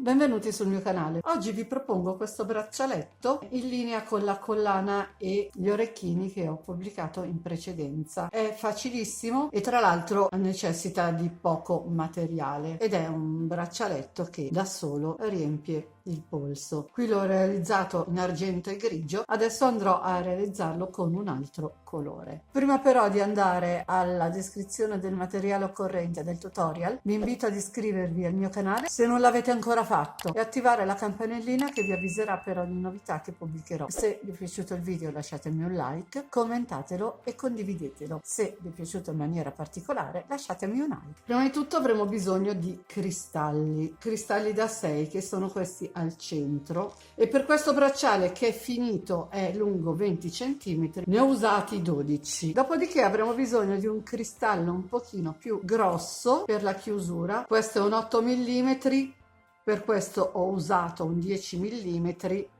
Benvenuti sul mio canale. Oggi vi propongo questo braccialetto in linea con la collana e gli orecchini che ho pubblicato in precedenza. È facilissimo e tra l'altro necessita di poco materiale ed è un braccialetto che da solo riempie il polso. Qui l'ho realizzato in argento e grigio, adesso andrò a realizzarlo con un altro colore. Prima però di andare alla descrizione del materiale occorrente del tutorial, vi invito ad iscrivervi al mio canale se non l'avete ancora fatto e attivare la campanellina che vi avviserà per ogni novità che pubblicherò. Se vi è piaciuto il video lasciatemi un like, commentatelo e condividetelo. Se vi è piaciuto in maniera particolare lasciatemi un like. Prima di tutto avremo bisogno di cristalli da 6 che sono questi al centro, e per questo bracciale che è finito è lungo 20 cm, ne ho usati 12. Dopodiché avremo bisogno di un cristallo un pochino più grosso per la chiusura. Questo è un 8 mm, per questo ho usato un 10 mm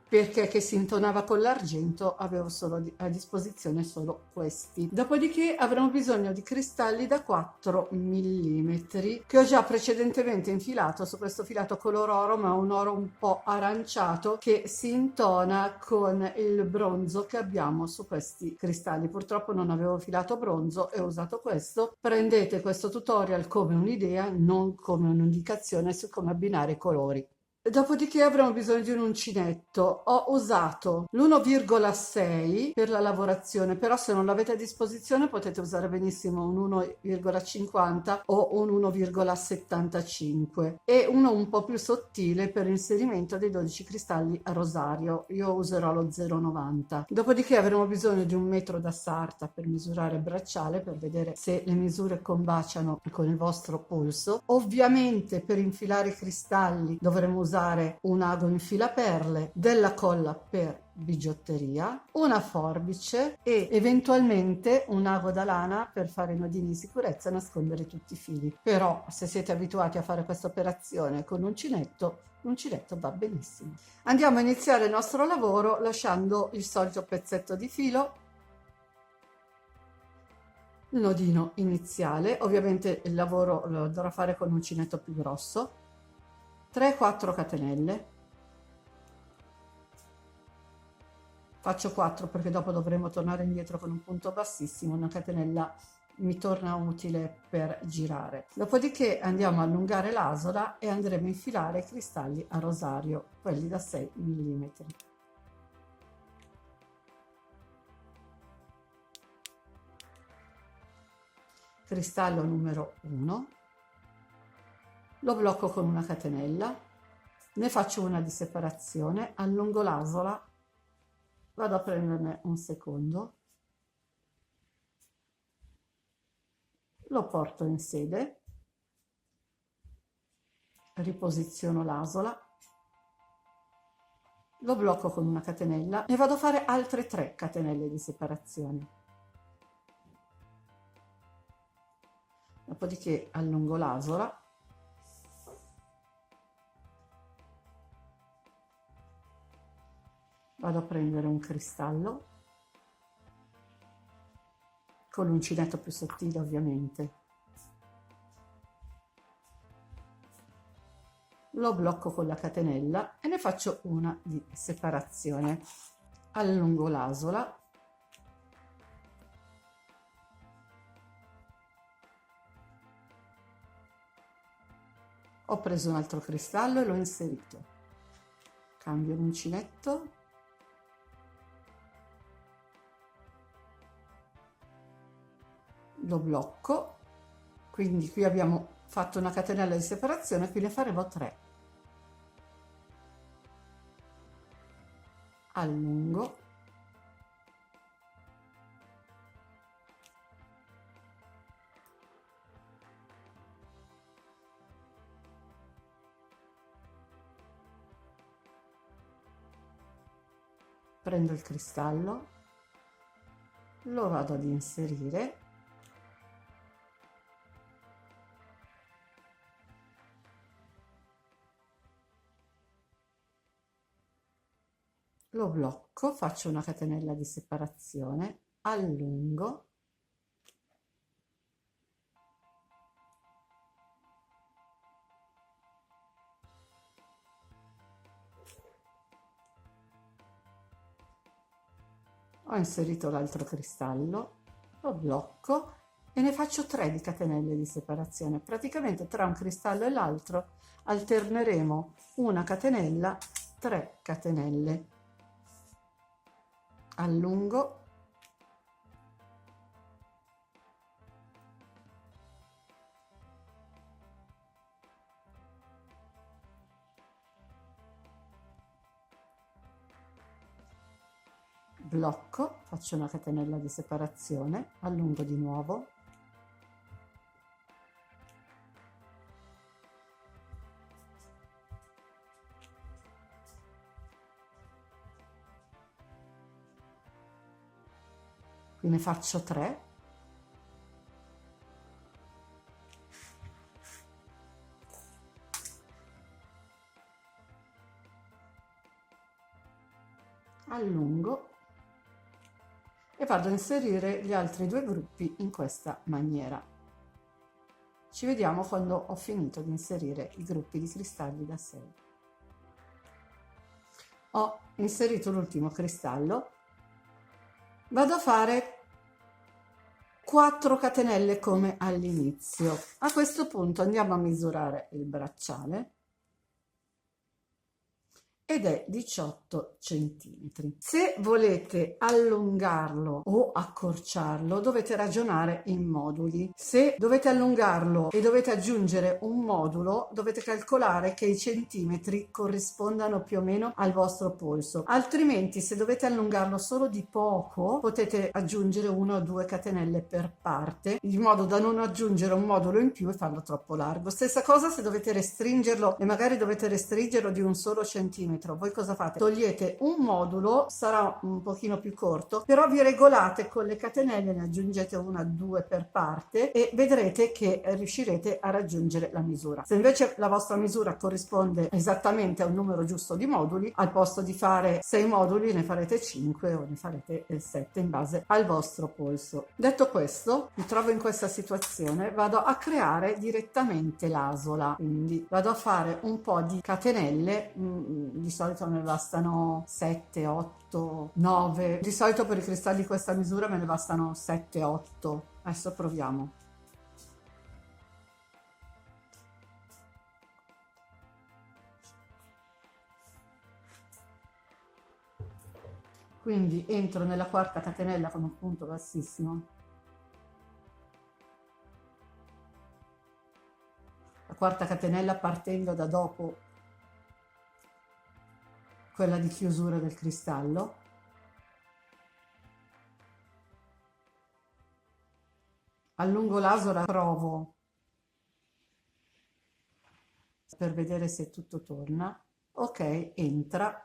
perché che si intonava con l'argento avevo solo a disposizione solo questi. Dopodiché avremo bisogno di cristalli da 4 mm che ho già precedentemente infilato su questo filato color oro, ma un oro un po' aranciato che si intona con il bronzo che abbiamo su questi cristalli. Purtroppo non avevo filato bronzo e ho usato questo. Prendete questo tutorial come un'idea, non come un'indicazione su come abbinare i colori. Dopodiché avremo bisogno di un uncinetto. Ho usato l'1,6 per la lavorazione, però se non l'avete a disposizione potete usare benissimo un 1,50 o un 1,75 e uno un po' più sottile per l'inserimento dei 12 cristalli a rosario. Io userò lo 0,90. Dopodiché avremo bisogno di un metro da sarta per misurare il bracciale, per vedere se le misure combaciano con il vostro polso. Ovviamente per infilare i cristalli dovremo usare un ago infilaperle, della colla per bigiotteria, una forbice e eventualmente un ago da lana per fare i nodini di sicurezza e nascondere tutti i fili. Però se siete abituati a fare questa operazione con l'uncinetto va benissimo. Andiamo a iniziare il nostro lavoro lasciando il solito pezzetto di filo, il nodino iniziale. Ovviamente il lavoro lo dovrò fare con un uncinetto più grosso. 3-4 catenelle, faccio 4 perché dopo dovremo tornare indietro con un punto bassissimo, una catenella mi torna utile per girare. Dopodiché andiamo a allungare l'asola e andremo a infilare i cristalli a rosario, quelli da 6 mm. Cristallo numero 1, lo blocco con una catenella, ne faccio una di separazione, allungo l'asola, vado a prenderne un secondo, lo porto in sede, riposiziono l'asola, lo blocco con una catenella e vado a fare altre 3 catenelle di separazione. Dopodiché allungo l'asola, vado a prendere un cristallo con l'uncinetto più sottile ovviamente, lo blocco con la catenella e ne faccio una di separazione. Allungo l'asola, ho preso un altro cristallo e l'ho inserito, cambio l'uncinetto, lo blocco, quindi qui abbiamo fatto una catenella di separazione, qui ne faremo 3. Allungo, prendo il cristallo, lo vado ad inserire, lo blocco, faccio una catenella di separazione, allungo, Ho inserito l'altro cristallo, lo blocco e ne faccio 3 di catenelle di separazione. Praticamente tra un cristallo e l'altro alterneremo una catenella, 3 catenelle. Allungo, blocco, faccio una catenella di separazione, allungo di nuovo, qui ne faccio 3, allungo e vado a inserire gli altri 2 gruppi in questa maniera. Ci vediamo quando ho finito di inserire i gruppi di cristalli da 6. Ho inserito l'ultimo cristallo, vado a fare 4 catenelle come all'inizio. A questo punto andiamo a misurare il bracciale ed è 18 centimetri. Se volete allungarlo o accorciarlo dovete ragionare in moduli. Se dovete allungarlo e dovete aggiungere un modulo dovete calcolare che i centimetri corrispondano più o meno al vostro polso, altrimenti se dovete allungarlo solo di poco potete aggiungere 1 o 2 catenelle per parte in modo da non aggiungere un modulo in più e farlo troppo largo. Stessa cosa se dovete restringerlo e magari dovete restringerlo di un solo centimetro. Voi cosa fate? Togliete un modulo, sarà un pochino più corto, però vi regolate con le catenelle, ne aggiungete 1 o 2 per parte e vedrete che riuscirete a raggiungere la misura. Se invece la vostra misura corrisponde esattamente a un numero giusto di moduli, al posto di fare 6 moduli ne farete 5 o ne farete 7 in base al vostro polso. Detto questo, mi trovo in questa situazione, vado a creare direttamente l'asola, quindi vado a fare un po' di catenelle, di solito me ne bastano 7, 8, 9, di solito per i cristalli di questa misura me ne bastano 7, 8. Adesso proviamo. Quindi entro nella quarta catenella con un punto bassissimo, la quarta catenella partendo da dopo quella di chiusura del cristallo, allungo l'asola, provo per vedere se tutto torna. Ok, entra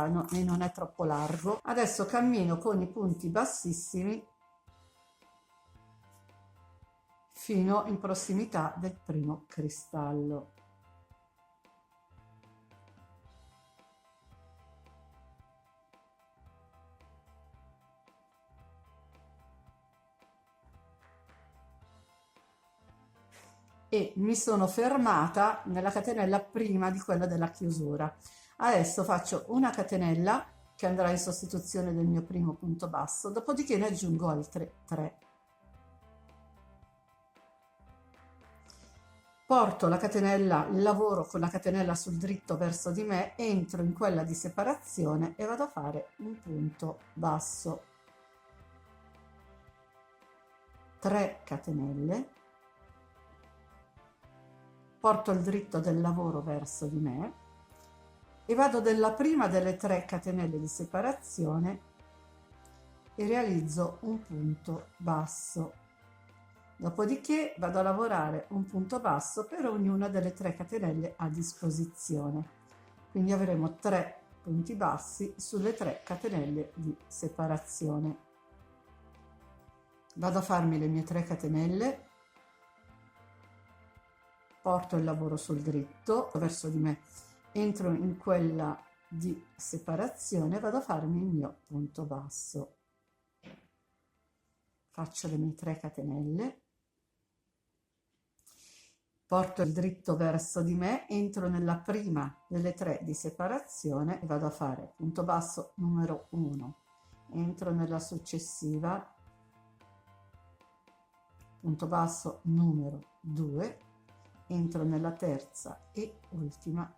no, e non è troppo largo. Adesso cammino con i punti bassissimi fino in prossimità del primo cristallo. E mi sono fermata nella catenella prima di quella della chiusura. Adesso faccio una catenella che andrà in sostituzione del mio primo punto basso, dopodiché ne aggiungo altre 3. Porto la catenella, lavoro con la catenella sul dritto verso di me, entro in quella di separazione e vado a fare un punto basso. 3 catenelle. Porto il dritto del lavoro verso di me e vado nella prima delle 3 catenelle di separazione e realizzo un punto basso. Dopodiché vado a lavorare un punto basso per ognuna delle 3 catenelle a disposizione. Quindi avremo 3 punti bassi sulle 3 catenelle di separazione. Vado a farmi le mie 3 catenelle. Porto il lavoro sul dritto verso di me, entro in quella di separazione, vado a farmi il mio punto basso. Faccio le mie 3 catenelle, porto il dritto verso di me, entro nella prima delle 3 di separazione e vado a fare punto basso numero 1 entro nella successiva, punto basso numero 2, entro nella terza e ultima,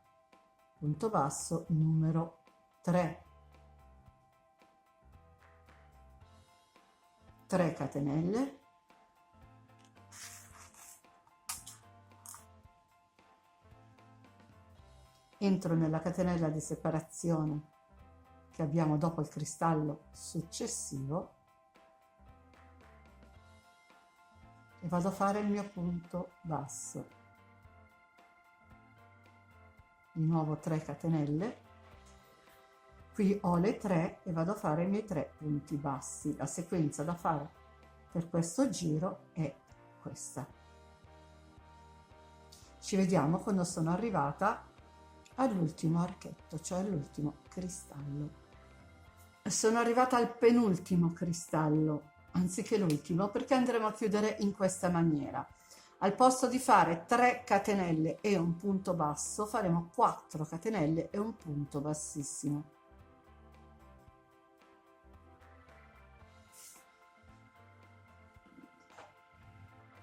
punto basso numero 3, 3 catenelle, entro nella catenella di separazione che abbiamo dopo il cristallo successivo e vado a fare il mio punto basso. Di nuovo 3 catenelle, qui ho le 3 e vado a fare i miei 3 punti bassi. La sequenza da fare per questo giro è questa. Ci vediamo quando sono arrivata all'ultimo archetto, cioè all'ultimo cristallo. Sono arrivata al penultimo cristallo anziché l'ultimo, perché andremo a chiudere in questa maniera. Al posto di fare 3 catenelle e un punto basso faremo 4 catenelle e un punto bassissimo.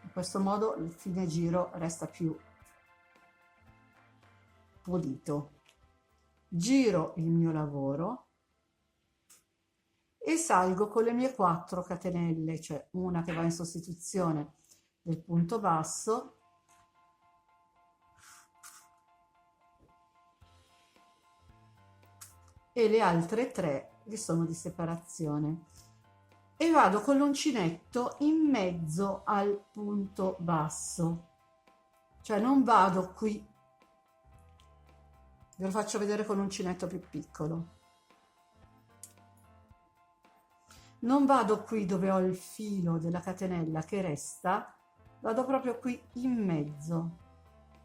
In questo modo il fine giro resta più pulito. Giro il mio lavoro e salgo con le mie 4 catenelle, cioè una che va in sostituzione del punto basso, e le altre 3 che sono di separazione, e vado con l'uncinetto in mezzo al punto basso, cioè non vado qui, ve lo faccio vedere con l'uncinetto più piccolo. Non vado qui dove ho il filo della catenella che resta, vado proprio qui in mezzo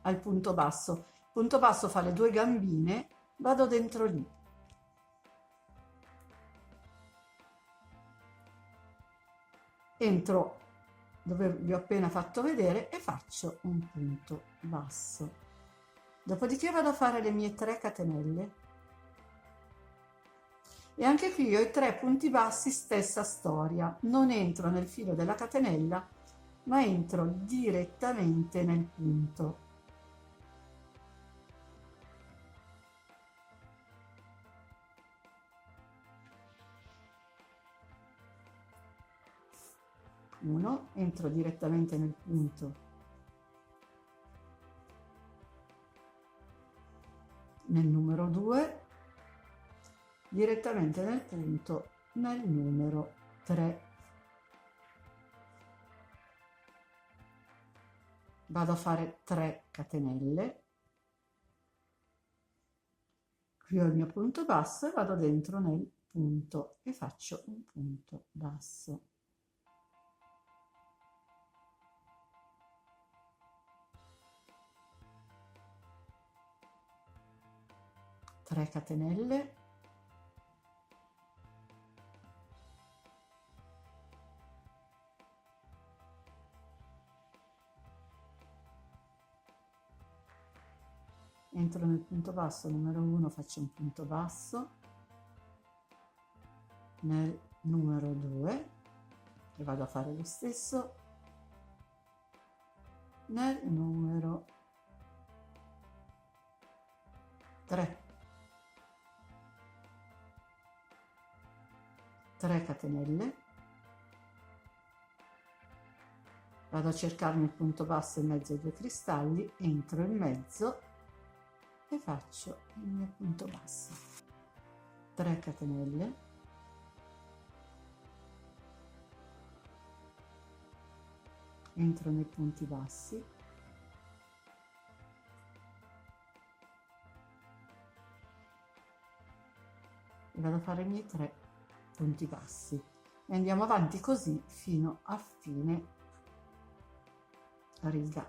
al punto basso. Il punto basso fa le 2 gambine, vado dentro lì. Entro dove vi ho appena fatto vedere e faccio un punto basso. Dopodiché vado a fare le mie 3 catenelle. E anche qui ho i 3 punti bassi, stessa storia, non entro nel filo della catenella, ma entro direttamente nel punto. Uno, entro direttamente nel punto, nel numero 2, direttamente nel punto nel numero 3. Vado a fare 3 catenelle, qui ho il mio punto basso e vado dentro nel punto e faccio un punto basso. 3 catenelle, entro nel punto basso numero 1, faccio un punto basso, nel numero 2 e vado a fare lo stesso nel numero 3. 3 catenelle, vado a cercarmi il punto basso in mezzo ai 2 cristalli, entro in mezzo e faccio il mio punto basso. 3 catenelle, entro nei punti bassi e vado a fare i miei 3 punti bassi e andiamo avanti così fino a fine riga.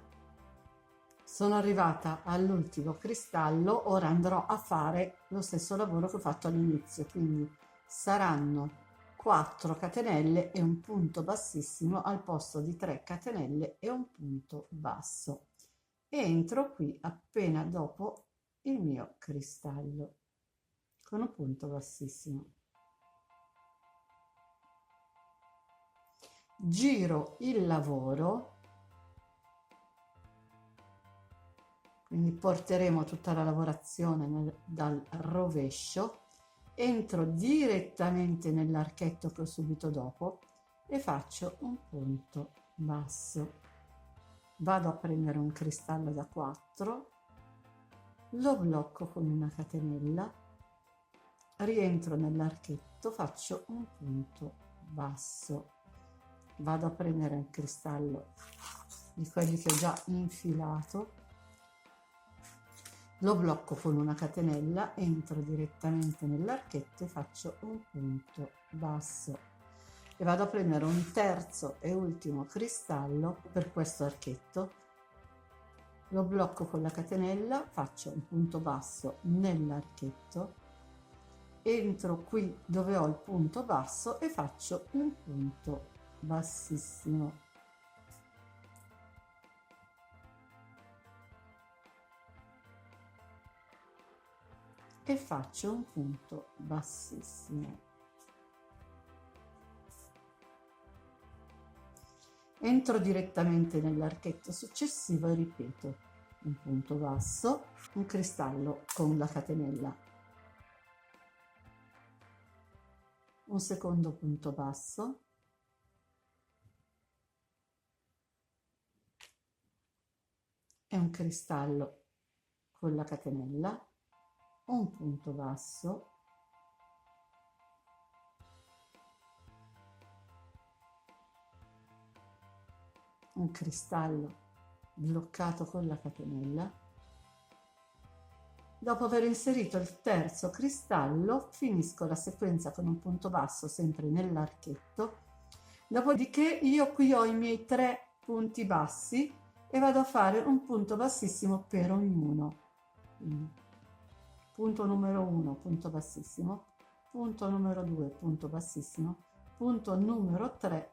Sono arrivata all'ultimo cristallo, ora andrò a fare lo stesso lavoro che ho fatto all'inizio, quindi saranno 4 catenelle e un punto bassissimo al posto di 3 catenelle e un punto basso, e entro qui appena dopo il mio cristallo con un punto bassissimo. giro il lavoro, quindi porteremo tutta la lavorazione dal rovescio, entro direttamente nell'archetto che ho subito dopo e faccio un punto basso. Vado a prendere un cristallo da 4, lo blocco con una catenella, rientro nell'archetto, faccio un punto basso, vado a prendere un cristallo di quelli che ho già infilato, lo blocco con una catenella, entro direttamente nell'archetto e faccio un punto basso e vado a prendere un terzo e ultimo cristallo per questo archetto, lo blocco con la catenella, faccio un punto basso nell'archetto, entro qui dove ho il punto basso e faccio un punto bassissimo. E faccio un punto bassissimo. Entro direttamente nell'archetto successivo e ripeto un punto basso, un cristallo con la catenella, un secondo punto basso, e un cristallo con la catenella, un punto basso, un cristallo bloccato con la catenella. Dopo aver inserito il terzo cristallo, finisco la sequenza con un punto basso sempre nell'archetto. Dopodiché io qui ho i miei 3 punti bassi e vado a fare un punto bassissimo per ognuno. Quindi, punto numero 1, punto bassissimo, punto numero 2, punto bassissimo, punto numero 3,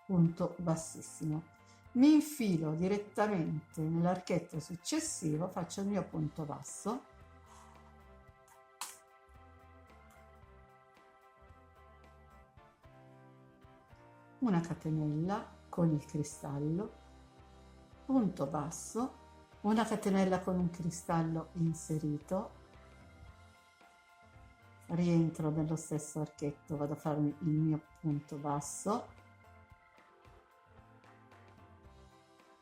punto bassissimo. Mi infilo direttamente nell'archetto successivo, faccio il mio punto basso, una catenella con il cristallo, punto basso, una catenella con un cristallo inserito, rientro nello stesso archetto, vado a farmi il mio punto basso,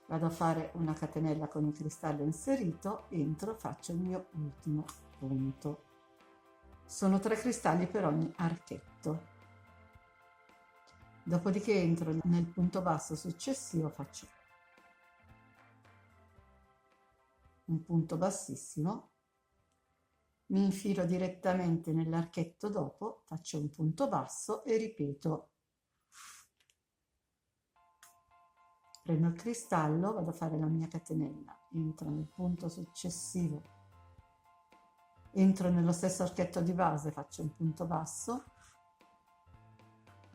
vado a fare una catenella con il cristallo inserito, entro, faccio il mio ultimo punto. Sono 3 cristalli per ogni archetto. Dopodiché entro nel punto basso successivo, faccio un punto bassissimo, mi infilo direttamente nell'archetto dopo, faccio un punto basso e ripeto. Prendo il cristallo, vado a fare la mia catenella, entro nel punto successivo, entro nello stesso archetto di base, faccio un punto basso,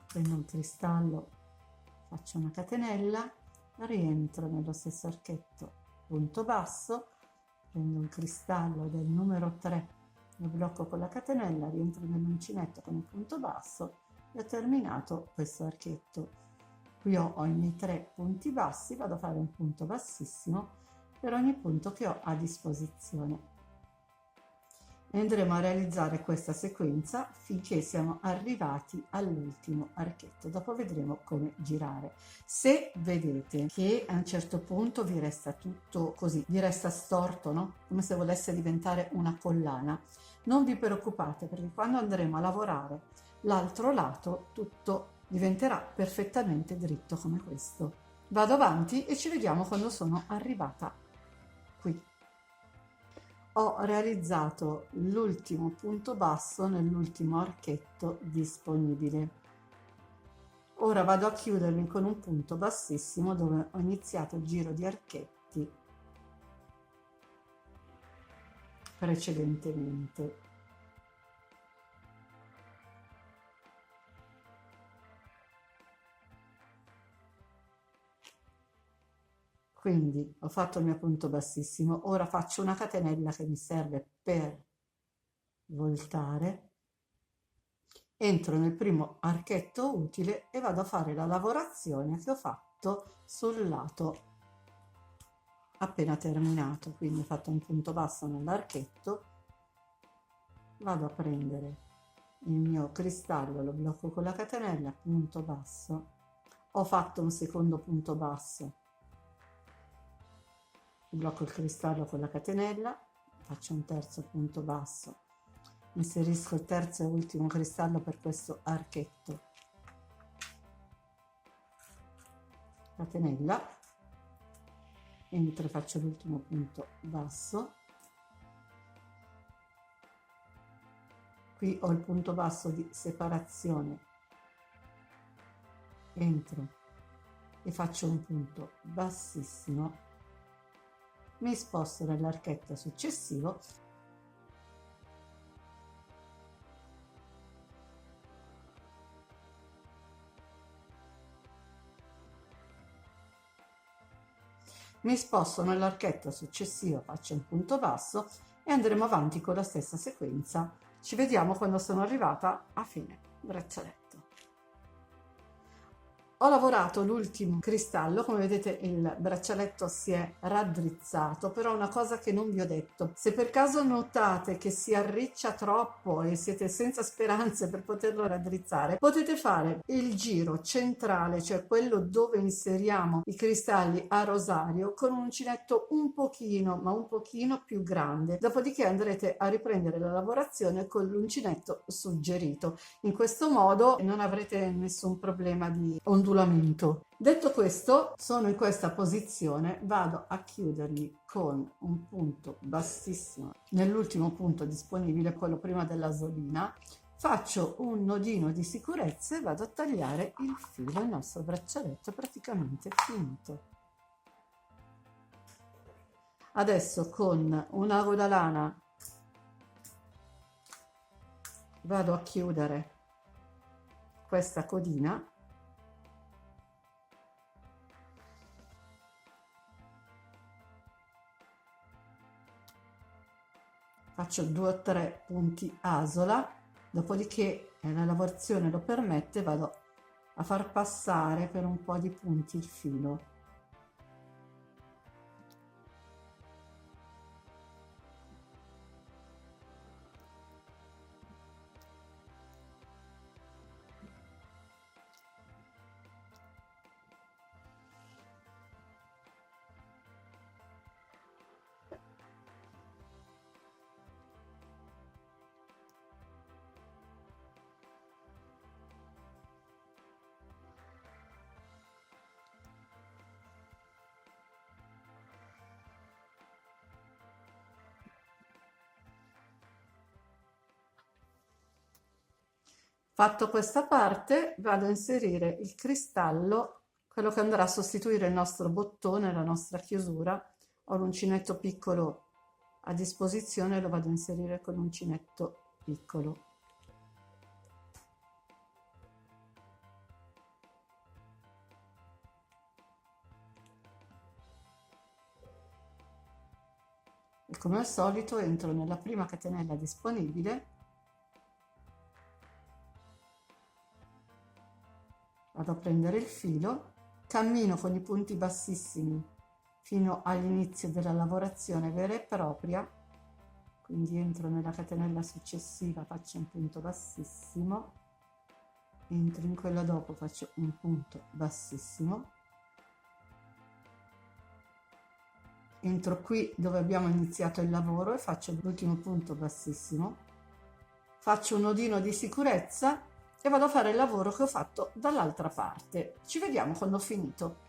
prendo un cristallo, faccio una catenella, rientro nello stesso archetto, punto basso, prendo un cristallo del numero 3, lo blocco con la catenella, rientro nell'uncinetto con un punto basso e ho terminato questo archetto. Qui ho i miei 3 punti bassi, vado a fare un punto bassissimo per ogni punto che ho a disposizione. E andremo a realizzare questa sequenza finché siamo arrivati all'ultimo archetto. Dopo vedremo come girare. Se vedete che a un certo punto vi resta tutto così, vi resta storto, no? Come se volesse diventare una collana, non vi preoccupate, perché quando andremo a lavorare l'altro lato tutto diventerà perfettamente dritto come questo. Vado avanti e ci vediamo quando sono arrivata qui. Ho realizzato l'ultimo punto basso nell'ultimo archetto disponibile. Ora vado a chiudermi con un punto bassissimo dove ho iniziato il giro di archetti precedentemente. Quindi ho fatto il mio punto bassissimo, ora faccio una catenella che mi serve per voltare, entro nel primo archetto utile e vado a fare la lavorazione che ho fatto sul lato appena terminato. Quindi ho fatto un punto basso nell'archetto, vado a prendere il mio cristallo, lo blocco con la catenella, punto basso, ho fatto un secondo punto basso, blocco il cristallo con la catenella, faccio un terzo punto basso, inserisco il terzo e ultimo cristallo per questo archetto, catenella, entro e faccio l'ultimo punto basso. Qui ho il punto basso di separazione, entro e faccio un punto bassissimo, mi sposto nell'archetto successivo faccio un punto basso e andremo avanti con la stessa sequenza. Ci vediamo quando sono arrivata a fine braccialetto. Ho lavorato l'ultimo cristallo, come vedete il braccialetto si è raddrizzato, però una cosa che non vi ho detto: se per caso notate che si arriccia troppo e siete senza speranze per poterlo raddrizzare, potete fare il giro centrale, cioè quello dove inseriamo i cristalli a rosario, con un uncinetto un pochino più grande, dopodiché andrete a riprendere la lavorazione con l'uncinetto suggerito. In questo modo non avrete nessun problema di ondulamento. Detto questo, sono in questa posizione, vado a chiuderli con un punto bassissimo nell'ultimo punto disponibile, quello prima della solina, faccio un nodino di sicurezza e vado a tagliare il filo. Il nostro braccialetto è praticamente finito. Adesso con un ago da lana vado a chiudere questa codina. Faccio 2 o 3 punti asola, dopodiché la lavorazione lo permette, vado a far passare per un po' di punti il filo. Fatto questa parte, vado a inserire il cristallo, quello che andrà a sostituire il nostro bottone, la nostra chiusura. Ho l'uncinetto piccolo a disposizione, lo vado a inserire con l'uncinetto piccolo. E come al solito entro nella prima catenella disponibile, vado a prendere il filo, cammino con i punti bassissimi fino all'inizio della lavorazione vera e propria, quindi entro nella catenella successiva, faccio un punto bassissimo, entro in quella dopo, faccio un punto bassissimo, entro qui dove abbiamo iniziato il lavoro e faccio l'ultimo punto bassissimo, faccio un nodino di sicurezza e vado a fare il lavoro che ho fatto dall'altra parte. Ci vediamo quando ho finito.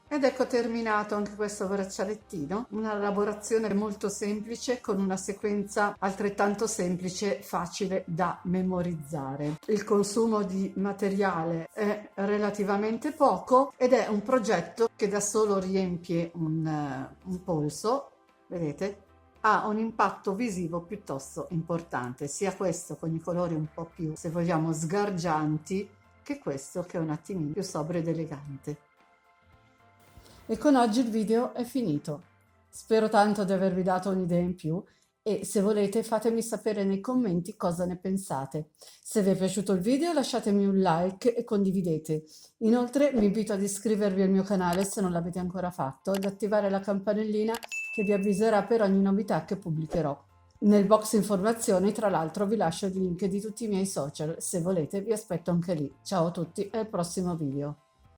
Ed ecco terminato anche questo braccialettino, una lavorazione molto semplice con una sequenza altrettanto semplice, facile da memorizzare. Il consumo di materiale è relativamente poco ed è un progetto che da solo riempie un polso, vedete? Ha un impatto visivo piuttosto importante, sia questo con i colori un po' più, se vogliamo, sgargianti, che questo che è un attimino più sobrio ed elegante. E con oggi il video è finito. Spero tanto di avervi dato un'idea in più e se volete fatemi sapere nei commenti cosa ne pensate. Se vi è piaciuto il video lasciatemi un like e condividete. Inoltre vi invito ad iscrivervi al mio canale se non l'avete ancora fatto, ad attivare la campanellina che vi avviserà per ogni novità che pubblicherò. Nel box informazioni, tra l'altro, vi lascio il link di tutti i miei social. Se volete, vi aspetto anche lì. Ciao a tutti e al prossimo video.